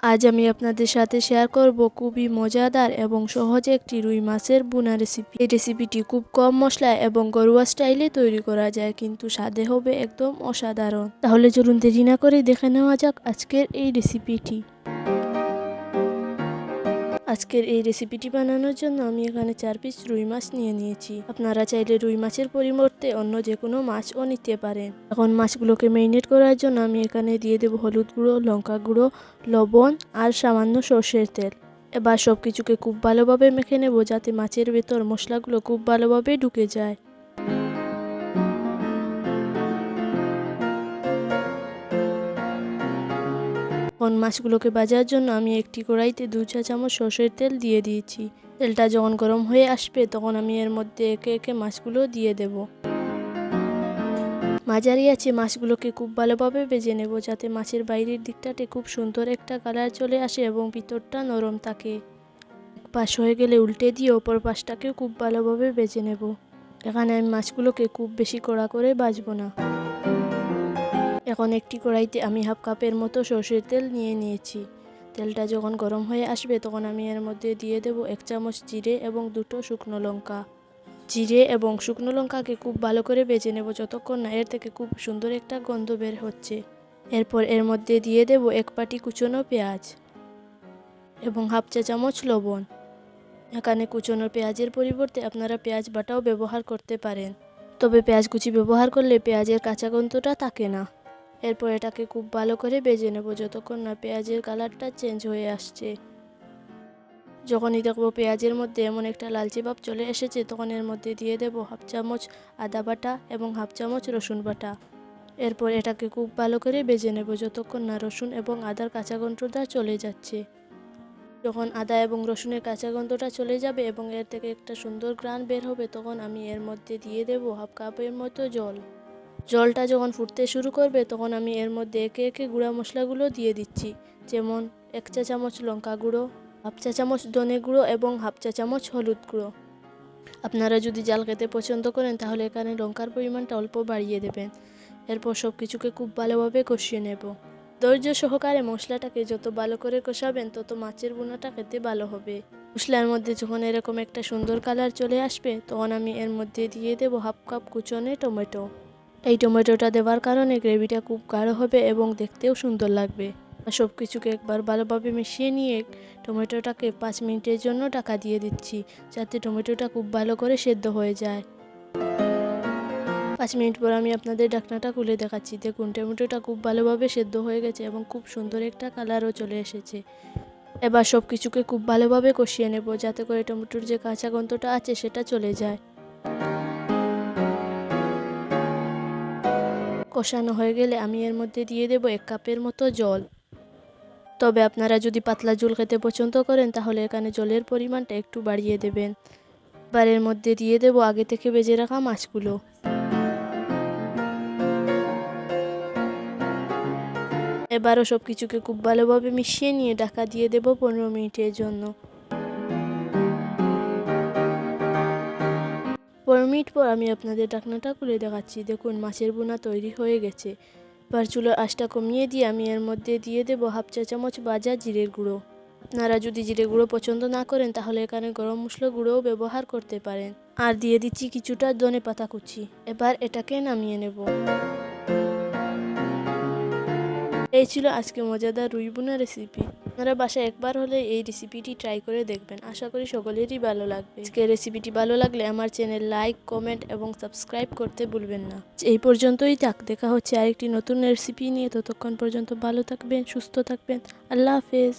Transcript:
আজ আমি আপনাদের সাথে শেয়ার করব খুবই মজাদার এবং সহজে একটি রুই মাছের ভুনা রেসিপি। এই রেসিপিটি খুব কম মশলায় এবং ঘরোয়া স্টাইলে তৈরি করা যায়, কিন্তু স্বাদে হবে একদম অসাধারণ। তাহলে চলুন দেরি না করে দেখে নেওয়া যাক আজকের এই রেসিপিটি। আজকের এই রেসিপিটি বানানোর জন্য আমি এখানে 4 পিস রুই মাছ নিয়ে নিয়েছি। আপনারা চাইলে রুই মাছের পরিবর্তে অন্য যে কোনো মাছও নিতে পারেন। এখন মাছগুলোকে ম্যারিনেট করার জন্য আমি এখানে দিয়ে দেবো হলুদ গুঁড়ো, লঙ্কা গুঁড়ো, লবণ আর সামান্য সর্ষের তেল। এবার সব কিছুকে খুব ভালোভাবে মেখে নেব, যাতে মাছের ভেতর মশলাগুলো খুব ভালোভাবে ঢুকে যায়। এখন মাছগুলোকে ভাজার জন্য আমি একটি কড়াইতে 2 চা চামচ সর্ষের তেল দিয়ে দিয়েছি। তেলটা যখন গরম হয়ে আসবে তখন আমি এর মধ্যে একে একে মাছগুলো দিয়ে দেব। মাঝারি আছে মাছগুলোকে খুব ভালোভাবে ভেজে নেব, যাতে মাছের বাইরের দিকটাতে খুব সুন্দর একটা কালার চলে আসে এবং ভিতরটা নরম থাকে। এক পাশ হয়ে গেলে উল্টে দিয়ে অপর পাশটাকেও খুব ভালোভাবে ভেজে নেব। এখানে আমি মাছগুলোকে খুব বেশি কড়া করে ভাজবো না। এখন একটি কড়াইতে আমি হাফ কাপের মতো সর্ষের তেল নিয়ে নিয়েছি। তেলটা যখন গরম হয়ে আসবে তখন আমি এর মধ্যে দিয়ে দেব 1 চামচ জিরে এবং 2টো শুকনো লঙ্কা। জিরে এবং শুকনো লঙ্কাকে খুব ভালো করে ভেজে নেব, যতক্ষণ না এর থেকে খুব সুন্দর একটা গন্ধ বের হচ্ছে। এরপর এর মধ্যে দিয়ে দেব 1 বাটি কুচনো পেঁয়াজ এবং হাফ চা চামচ লবণ। এখানে কুচনো পেঁয়াজের পরিবর্তে আপনারা পেঁয়াজ বাটাও ব্যবহার করতে পারেন, তবে পেঁয়াজ কুচি ব্যবহার করলে পেঁয়াজের কাঁচা গন্ধটা থাকে না। এরপর এটাকে খুব ভালো করে ভেজে নেব, যতক্ষণ না পেঁয়াজের কালারটা চেঞ্জ হয়ে আসছে। যখনই দেখব পেঁয়াজের মধ্যে এমন একটা লালচে ভাব চলে এসেছে, তখন এর মধ্যে দিয়ে দেব হাফ চামচ আদা বাটা এবং হাফ চামচ রসুন বাটা। এরপর এটাকে খুব ভালো করে ভেজে নেব, যতক্ষণ না রসুন এবং আদার কাঁচা গন্ধটা চলে যাচ্ছে। যখন আদা এবং রসুনের কাঁচা গন্ধটা চলে যাবে এবং এর থেকে একটা সুন্দর ঘ্রাণ বের হবে, তখন আমি এর মধ্যে দিয়ে দেব হাফ কাপের মতো জল। জলটা যখন ফুটতে শুরু করবে তখন আমি এর মধ্যে একে একে গুঁড়া মশলাগুলো দিয়ে দিচ্ছি, যেমন 1 চা চামচ লঙ্কা গুঁড়ো, হাফ চা চামচ ধনে গুঁড়ো এবং হাফ চা চামচ হলুদ গুঁড়ো। আপনারা যদি ঝাল খেতে পছন্দ করেন তাহলে এখানে লঙ্কার পরিমাণটা অল্প বাড়িয়ে দেবেন। এরপর সব কিছুকে খুব ভালোভাবে কষিয়ে নেব। ধৈর্য সহকারে মশলাটাকে যত ভালো করে কষাবেন তত মাছের ভুনাটা খেতে ভালো হবে। মশলার মধ্যে যখন এরকম একটা সুন্দর কালার চলে আসবে তখন আমি এর মধ্যে দিয়ে দেব হাফ কাপ কুচনে টমেটো। এই টমেটোটা দেওয়ার কারণে গ্রেভিটা খুব গাঢ় হবে এবং দেখতেও সুন্দর লাগবে। সব কিছুকে একবার ভালোভাবে মিশিয়ে নিয়ে টমেটোটাকে 5 মিনিটের জন্য ঢাকা দিয়ে দিচ্ছি, যাতে টমেটোটা খুব ভালো করে সেদ্ধ হয়ে যায়। 5 মিনিট পর আমি আপনাদের ঢাকনাটা খুলে দেখাচ্ছি। দেখুন টমেটোটা খুব ভালোভাবে সেদ্ধ হয়ে গেছে এবং খুব সুন্দর একটা কালারও চলে এসেছে। এবার সব কিছুকে খুব ভালোভাবে কষিয়ে নেব, যাতে করে টমেটোর যে কাঁচা গন্ধটা আছে সেটা চলে যায়। কষানো হয়ে গেলে আমি এর মধ্যে দিয়ে দেব 1 কাপের মতো জল। তবে আপনারা যদি পাতলা ঝোল খেতে পছন্দ করেন তাহলে এখানে জলের পরিমাণটা একটু বাড়িয়ে দেবেন। এবার এর মধ্যে দিয়ে দেব আগে থেকে ভেজে রাখা মাছগুলো। এবারও সব কিছুকে খুব ভালোভাবে মিশিয়ে নিয়ে ঢাকা দিয়ে দেব 15 মিনিটের জন্য। 15 মিনিট পর আমি আপনাদের ঢাকনাটা খুলে দেখাচ্ছি। দেখুন মাছের ভুনা তৈরি হয়ে গেছে। এবার চুলার আঁচটা কমিয়ে দিয়ে আমি এর মধ্যে দিয়ে দেব হাফ চা চামচ ভাজা জিরের গুঁড়ো। আপনারা যদি জিরে গুঁড়ো পছন্দ না করেন তাহলে এখানে গরম মশলা গুঁড়োও ব্যবহার করতে পারেন। আর দিয়ে দিচ্ছি কিছুটা ধনে পাতা কুচি। এবার এটাকে নামিয়ে নেব। এই ছিল আজকে মজাদার রুই ভুনা রেসিপি। আপনারা বাসায় একবার হলে এই রেসিপিটি ট্রাই করে দেখবেন। আশা করি সকলেরই ভালো লাগবে। আজকে রেসিপিটি ভালো লাগলে আমার চ্যানেল লাইক, কমেন্ট এবং সাবস্ক্রাইব করতে ভুলবেন না। এই পর্যন্তই থাক, দেখা হচ্ছে আরেকটি নতুন রেসিপি নিয়ে। ততক্ষণ পর্যন্ত ভালো থাকবেন, সুস্থ থাকবেন। আল্লাহ হাফেজ।